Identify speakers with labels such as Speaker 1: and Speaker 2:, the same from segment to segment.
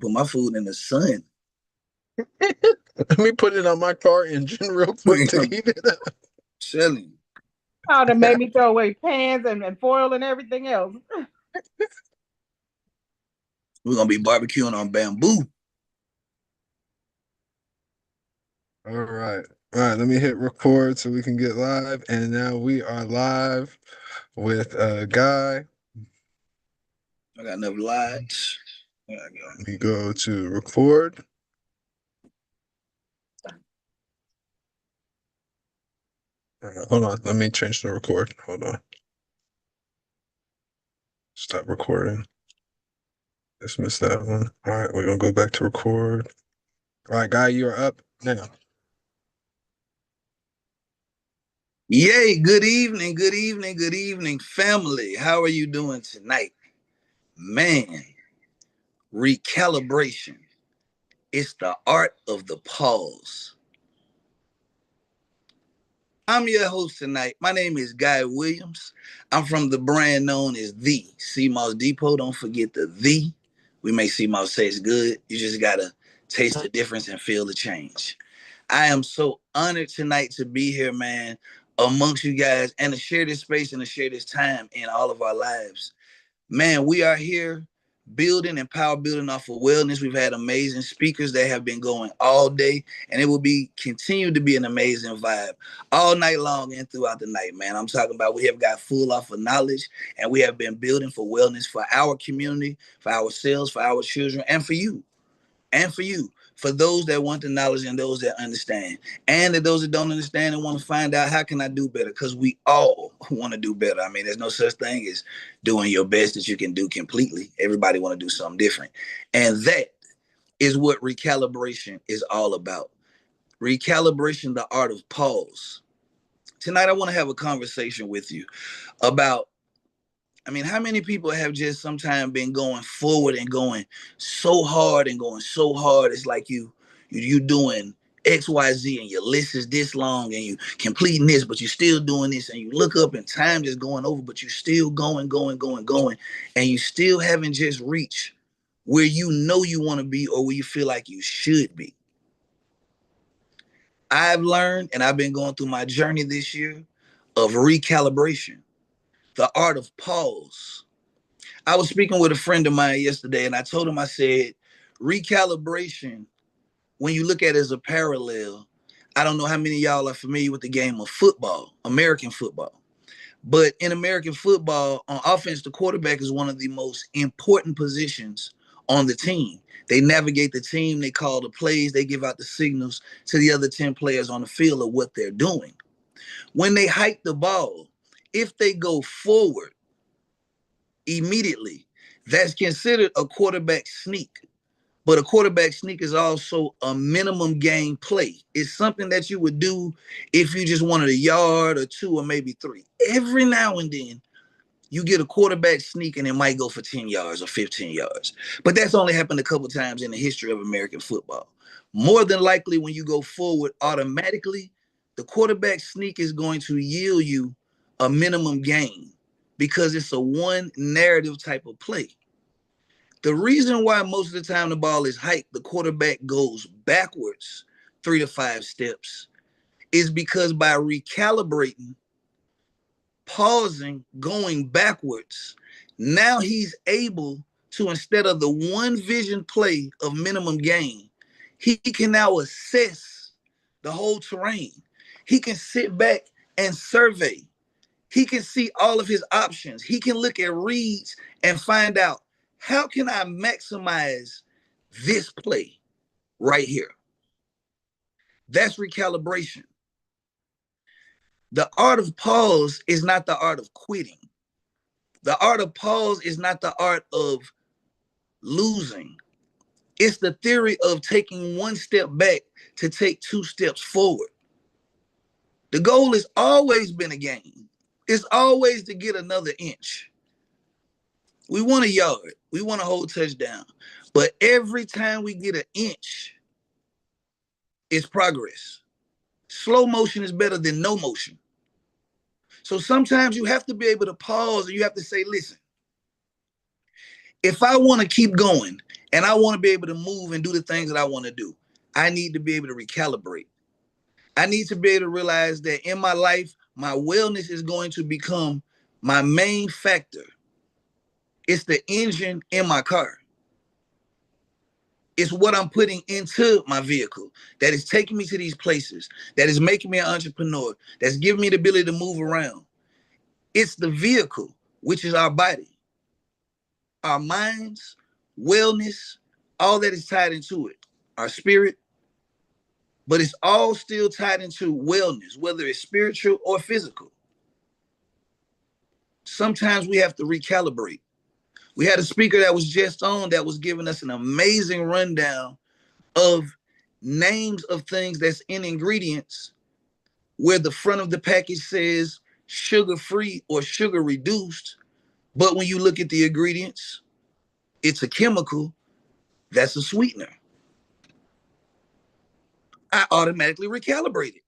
Speaker 1: Put my food in the sun.
Speaker 2: Let me put it on my car engine real quick to
Speaker 1: I'm
Speaker 2: heat it up.
Speaker 1: telling
Speaker 3: Oh, that made me throw away pans and foil and everything else.
Speaker 1: we're gonna be barbecuing on bamboo.
Speaker 2: All right. All right, let me hit record so we can get live. And now we are live with Guy.
Speaker 1: I got enough lights. There I go.
Speaker 2: Let me go to record. Hold on. Let me change the record. Hold on. Stop recording. Dismiss that one. All right, we're going to go back to record. All right, Guy, you're up now.
Speaker 1: Yay, good evening, good evening, good evening, family. How are you doing tonight? Man, recalibration. It's the art of the pause. I'm your host tonight. My name is Guy Williams. I'm from the brand known as The CMOS Depot. Don't forget the The. We make CMOS taste good. You just gotta taste the difference and feel the change. I am so honored tonight to be here, man, amongst you guys and to share this space and to share this time in all of our lives. Man, we are here building and power building off of wellness. We've had amazing speakers that have been going all day, and it will be continue to be an amazing vibe all night long and throughout the night, man. I'm talking about we have got full off of knowledge, and we have been building for wellness for our community, for ourselves, for our children, and for you. And for you, for those that want the knowledge and those that understand, and that those that don't understand and want to find out how can I do better, because we all want to do better. I mean, there's no such thing as doing your best that you can do completely. Everybody want to do something different, and that is what recalibration is all about. Recalibration, the art of pause. Tonight I want to have a conversation with you about, I mean, how many people have just sometimes been going forward and going so hard and going so hard? It's like you doing XYZ and your list is this long and you completing this, but you're still doing this, and you look up and time just going over, but you're still going, and you still haven't just reached where you know you want to be or where you feel like you should be. I've learned, and I've been going through my journey this year of recalibration, the art of pause. I was speaking with a friend of mine yesterday, and I told him, I said, recalibration, when you look at it as a parallel, I don't know how many of y'all are familiar with the game of football, American football. But in American football, on offense, the quarterback is one of the most important positions on the team. They navigate the team, they call the plays, they give out the signals to the other 10 players on the field of what they're doing. When they hike the ball, if they go forward, immediately, that's considered a quarterback sneak. But a quarterback sneak is also a minimum game play. It's something that you would do if you just wanted a yard or two or maybe three. Every now and then, you get a quarterback sneak and it might go for 10 yards or 15 yards. But that's only happened a couple times in the history of American football. More than likely, when you go forward, automatically, the quarterback sneak is going to yield you a minimum gain because it's a one narrative type of play. The reason why most of the time the ball is hiked, the quarterback goes backwards 3 to 5 steps, is because by recalibrating, pausing, going backwards, now he's able to, instead of the one vision play of minimum gain, he can now assess the whole terrain. He can sit back and survey. He can see all of his options. He can look at reads and find out, how can I maximize this play right here? That's recalibration. The art of pause is not the art of quitting. The art of pause is not the art of losing. It's the theory of taking one step back to take 2 steps forward. The goal has always been a gain. It's always to get another inch. We want a yard. We want a whole touchdown. But every time we get an inch, it's progress. Slow motion is better than no motion. So sometimes you have to be able to pause and you have to say, listen, if I want to keep going, and I want to be able to move and do the things that I want to do. I need to be able to recalibrate. I need to be able to realize that in my life, my wellness is going to become my main factor. It's the engine in my car. It's what I'm putting into my vehicle that is taking me to these places, that is making me an entrepreneur, that's giving me the ability to move around. It's the vehicle, which is our body, our minds, wellness, all that is tied into it, our spirit, but it's all still tied into wellness, whether it's spiritual or physical. Sometimes we have to recalibrate. We had a speaker that was just on that was giving us an amazing rundown of names of things that's in ingredients where the front of the package says sugar-free or sugar reduced, but when you look at the ingredients, it's a chemical that's a sweetener. I automatically recalibrated.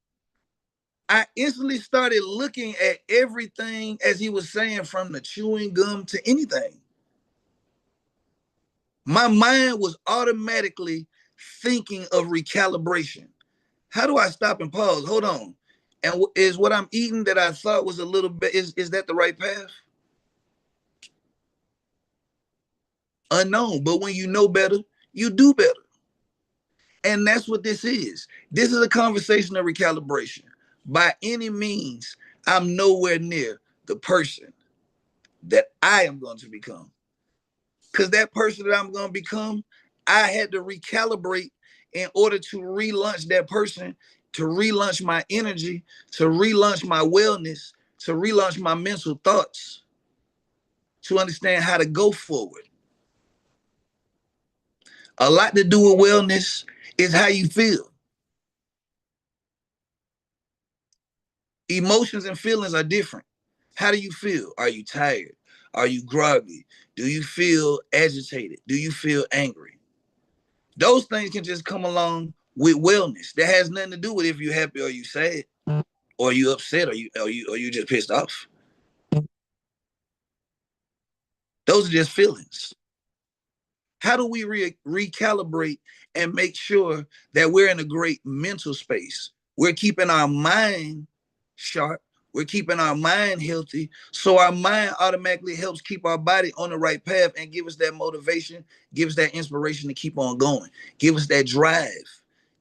Speaker 1: I instantly started looking at everything as he was saying, from the chewing gum to anything. My mind was automatically thinking of recalibration. How do I stop and pause? Hold on. And is what I'm eating that I thought was a little bit, is that the right path? Unknown. But when you know better, you do better. And that's what this is. This is a conversation of recalibration. By any means, I'm nowhere near the person that I am going to become. Because that person that I'm going to become, I had to recalibrate in order to relaunch that person, to relaunch my energy, to relaunch my wellness, to relaunch my mental thoughts, to understand how to go forward. A lot to do with wellness is how you feel. Emotions and feelings are different. How do you feel? Are you tired? Are you groggy? Do you feel agitated? Do you feel angry? Those things can just come along with wellness. That has nothing to do with if you're happy or you sad, or you upset, or you just pissed off. Those are just feelings. How do we recalibrate and make sure that we're in a great mental space? We're keeping our mind sharp. We're keeping our mind healthy. So our mind automatically helps keep our body on the right path and give us that motivation, give us that inspiration to keep on going, give us that drive,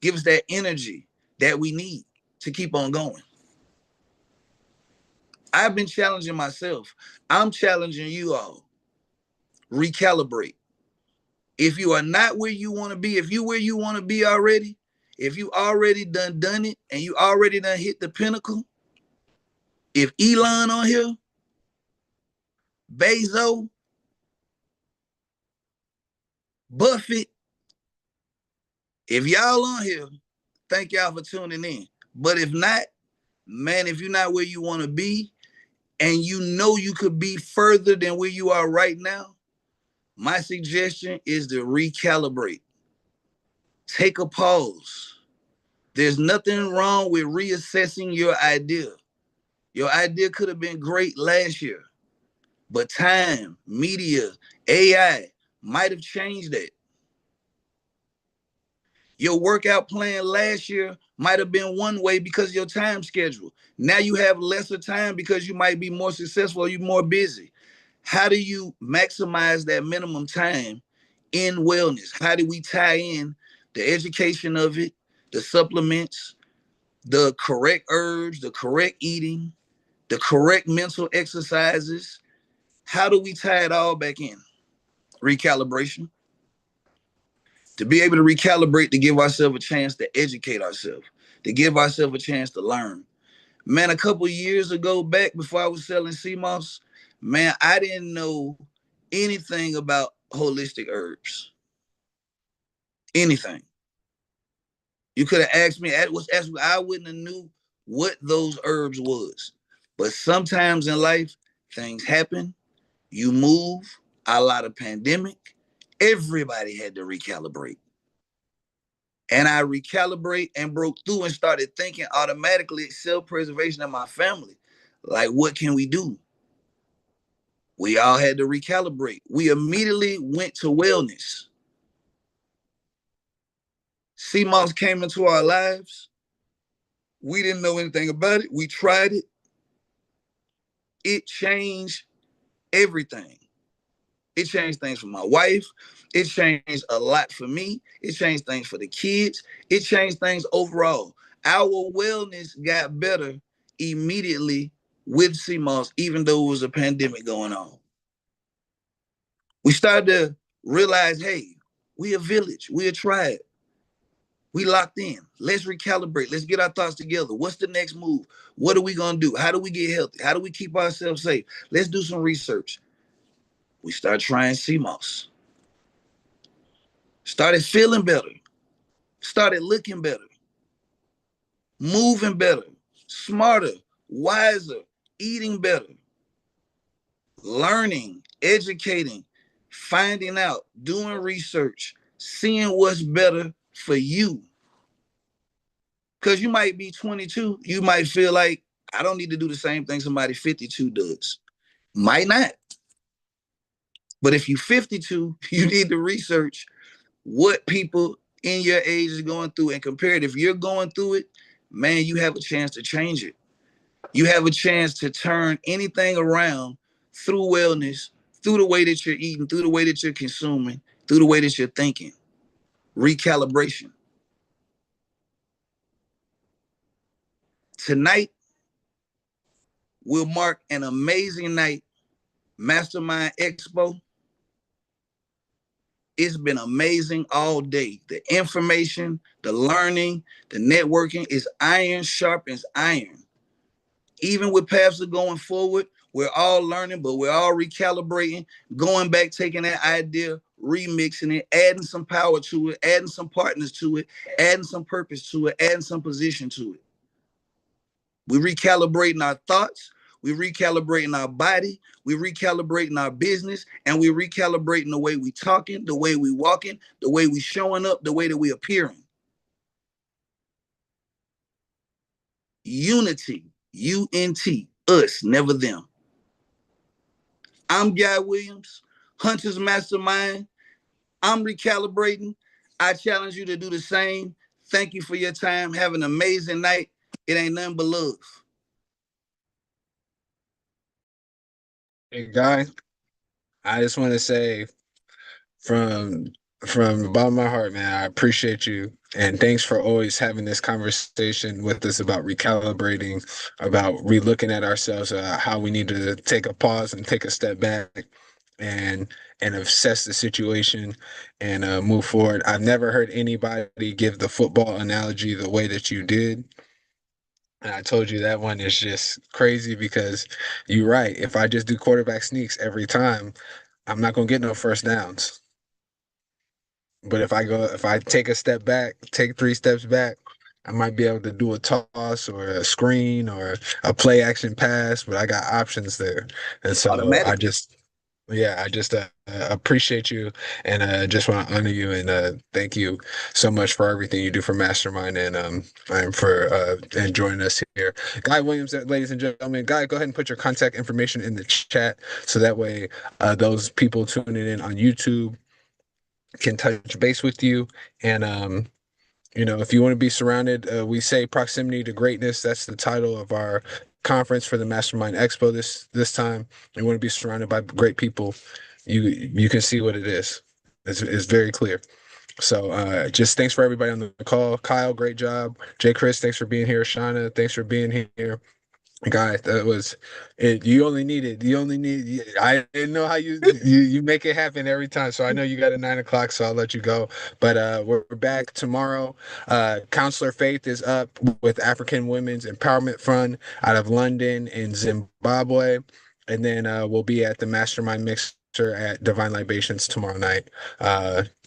Speaker 1: give us that energy that we need to keep on going. I've been challenging myself. I'm challenging you all. Recalibrate. If you are not where you want to be, if you where you want to be already, if you already done it and you already done hit the pinnacle, if Elon on here, Bezos, Buffett, if y'all on here, thank y'all for tuning in. But if not, man, if you're not where you want to be and you know you could be further than where you are right now, my suggestion is to recalibrate. Take a pause. There's nothing wrong with reassessing your idea. Your idea could have been great last year, but time, media, AI might have changed that. Your workout plan last year might have been one way because of your time schedule. Now you have lesser time because you might be more successful or you're more busy. How do you maximize that minimum time in wellness? How do we tie in the education of it, the supplements, the correct herbs, the correct eating, the correct mental exercises? How do we tie it all back in? Recalibration. To be able to recalibrate, to give ourselves a chance to educate ourselves, to give ourselves a chance to learn. Man, a couple years ago back before I was selling CMOS, man, I didn't know anything about holistic herbs. Anything. You could have asked me, I wouldn't have knew what those herbs was. But sometimes in life, things happen. You move, a lot of pandemic. Everybody had to recalibrate. And I recalibrate and broke through and started thinking automatically self-preservation of my family. Like, what can we do? We all had to recalibrate. We immediately went to wellness. CMOS came into our lives. We didn't know anything about it. We tried it. It changed everything. It changed things for my wife. It changed a lot for me. It changed things for the kids. It changed things overall. Our wellness got better immediately with CMOS, even though it was a pandemic going on. We started to realize, hey, we a village, we a tribe. We locked in. Let's recalibrate. Let's get our thoughts together. What's the next move? What are we going to do? How do we get healthy? How do we keep ourselves safe? Let's do some research. We started trying CMOS. Started feeling better. Started looking better. Moving better. Smarter. Wiser. Eating better. Learning. Educating. Finding out. Doing research. Seeing what's better for you. Because you might be 22. You might feel like, I don't need to do the same thing somebody 52 does. Might not. But if you're 52, you need to research what people in your age is going through and compare it. If you're going through it, man, you have a chance to change it. You have a chance to turn anything around through wellness, through the way that you're eating, through the way that you're consuming, through the way that you're thinking. Recalibration. Tonight will mark an amazing night. Mastermind Expo. It's been amazing all day. The information, the learning, the networking is iron sharpens iron. Even with paths of going forward, we're all learning, but we're all recalibrating, going back, taking that idea, remixing it, adding some power to it, adding some partners to it, adding some purpose to it, adding some position to it. We're recalibrating our thoughts. We're recalibrating our body. We're recalibrating our business. And we're recalibrating the way we talking, the way we walking, the way we showing up, the way that we appearing. Unity. U-N-T. Us, never them. I'm Guy Williams, Hunter's Mastermind. I'm recalibrating. I challenge you to do the same. Thank you for your time. Have an amazing night. It ain't nothing but love.
Speaker 2: Hey, Guy, I just want to say from the bottom of my heart, man, I appreciate you. And thanks for always having this conversation with us about recalibrating, about relooking at ourselves, how we need to take a pause and take a step back and assess the situation and move forward. I've never heard anybody give the football analogy the way that you did. And I told you that one is just crazy because you're right. If I just do quarterback sneaks every time, I'm not gonna get no first downs. But if I take a step back, take 3 steps back, I might be able to do a toss or a screen or a play action pass, but I got options there. And so I just appreciate you and just want to honor you and thank you so much for everything you do for Mastermind and for joining us here. Guy Williams, ladies and gentlemen. Guy, go ahead and put your contact information in the chat so that way those people tuning in on YouTube can touch base with you. And if you want to be surrounded, we say proximity to greatness. That's the title of our conference for the Mastermind Expo this time. You want to be surrounded by great people. You can see what it is. It's very clear. So just thanks for everybody on the call. Kyle, great job. Jay Chris, thanks for being here. Shauna, thanks for being here. Guys, that was it. I didn't know how you make it happen every time. So I know you got a 9 o'clock, so I'll let you go. But we're back tomorrow. Counselor Faith is up with African Women's Empowerment Fund out of London in Zimbabwe. And then we'll be at the Mastermind Mixer at Divine Libations tomorrow night.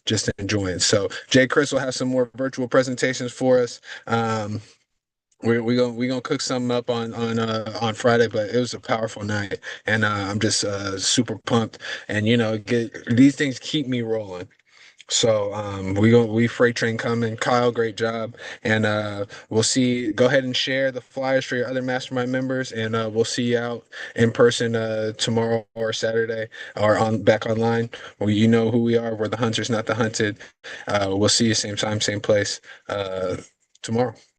Speaker 2: Just enjoying. So Jay Chris will have some more virtual presentations for us. We're gonna cook something up on Friday, but it was a powerful night, and I'm just super pumped. And these things keep me rolling. So we freight train coming. Kyle, great job. And we'll see. Go ahead and share the flyers for your other mastermind members, and we'll see you out in person tomorrow or Saturday or on back online. Well, you know who we are. We're the hunters, not the hunted. We'll see you same time, same place tomorrow.